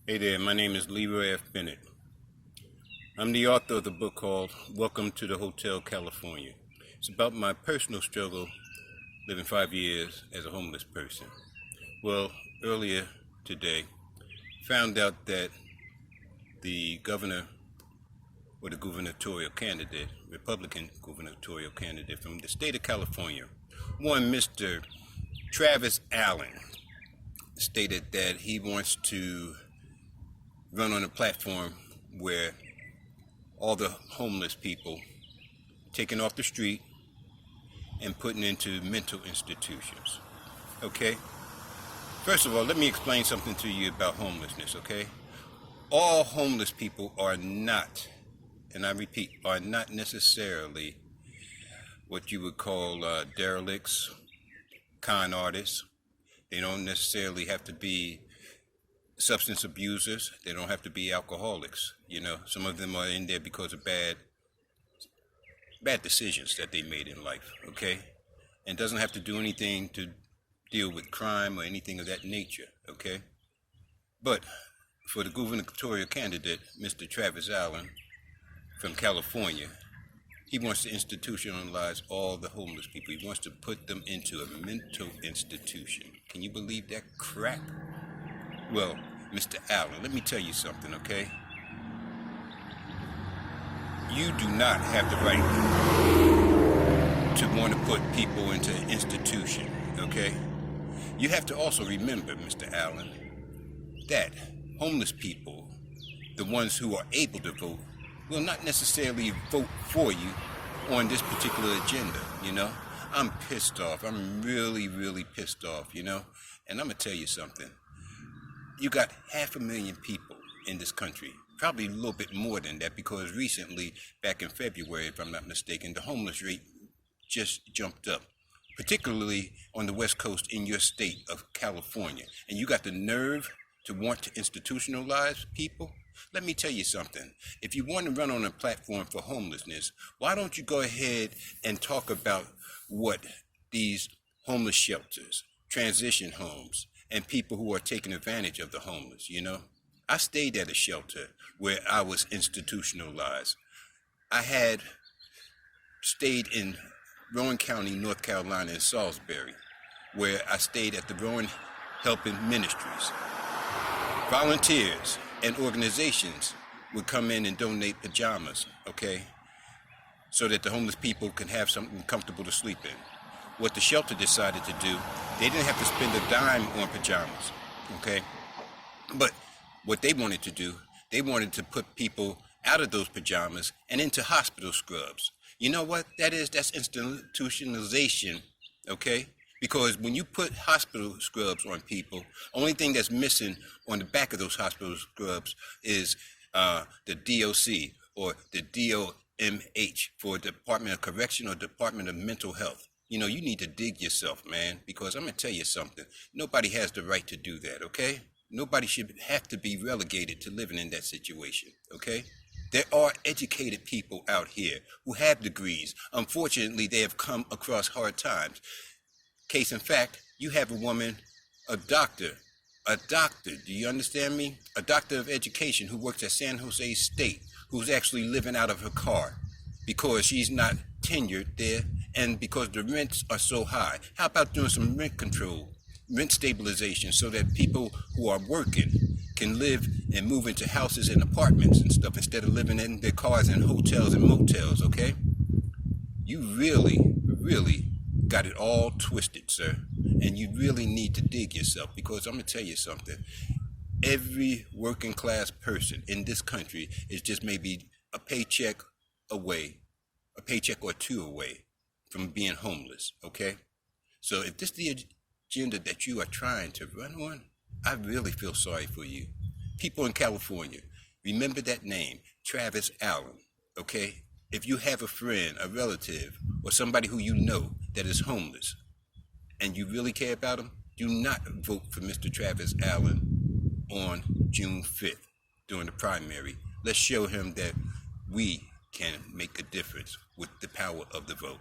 Hey there, my name is Leroy F. Bennett. I'm the author of the book called Welcome to the Hotel California. It's about my personal struggle living 5 years as a homeless person. Well, earlier today, found out that the governor or the gubernatorial candidate, Republican gubernatorial candidate from the state of California, one Mr. Travis Allen, stated that he wants to run on a platform where all the homeless people taken off the street and put into mental institutions. Okay? First of all, let me explain something to you about homelessness, okay? All homeless people are not, and I repeat, are not necessarily what you would call derelicts, con artists. They don't necessarily have to be substance abusers. They don't have to be alcoholics. You know, some of them are in there because of bad decisions that they made in life, okay? And doesn't have to do anything to deal with crime or anything of that nature, okay? But for the gubernatorial candidate, Mr. Travis Allen from California, he wants to institutionalize all the homeless people. He wants to put them into a mental institution. Can you believe that crap? Well, Mr. Allen, let me tell you something, okay? You do not have the right to want to put people into an institution, okay? You have to also remember, Mr. Allen, that homeless people, the ones who are able to vote, will not necessarily vote for you on this particular agenda, you know? I'm pissed off. I'm really, really pissed off, you know? And I'm going to tell you something. You got 500,000 people in this country, probably a little bit more than that, because recently, back in February, if I'm not mistaken, the homeless rate just jumped up, particularly on the West Coast in your state of California. And you got the nerve to want to institutionalize people? Let me tell you something. If you want to run on a platform for homelessness, why don't you go ahead and talk about what these homeless shelters, transition homes, and people who are taking advantage of the homeless, you know? I stayed at a shelter where I was institutionalized. I had stayed in Rowan County, North Carolina, in Salisbury, where I stayed at the Rowan Helping Ministries. Volunteers and organizations would come in and donate pajamas, okay, so that the homeless people can have something comfortable to sleep in. What the shelter decided to do, they didn't have to spend a dime on pajamas, okay? But what they wanted to do, they wanted to put people out of those pajamas and into hospital scrubs. You know what that is? That's institutionalization, okay? Because when you put hospital scrubs on people, only thing that's missing on the back of those hospital scrubs is the DOC or the DOMH for Department of Correction or Department of Mental Health. You know, you need to dig yourself, man, because I'm going to tell you something. Nobody has the right to do that, okay? Nobody should have to be relegated to living in that situation, okay? There are educated people out here who have degrees. Unfortunately, they have come across hard times. Case in fact, you have a woman, a doctor, do you understand me? A doctor of education who works at San Jose State, who's actually living out of her car because she's not tenured there and because the rents are so high. How about doing some rent control, rent stabilization, so that people who are working can live and move into houses and apartments and stuff instead of living in their cars in hotels and motels, okay? You really, really got it all twisted, sir. And you really need to dig yourself, because I'm going to tell you something. Every working class person in this country is just maybe a paycheck away, a paycheck or two away from being homeless, okay? So if this is the agenda that you are trying to run on, I really feel sorry for you. People in California, remember that name, Travis Allen, okay? If you have a friend, a relative, or somebody who you know that is homeless, and you really care about them, do not vote for Mr. Travis Allen on June 5th during the primary. Let's show him that we can make a difference with the power of the vote.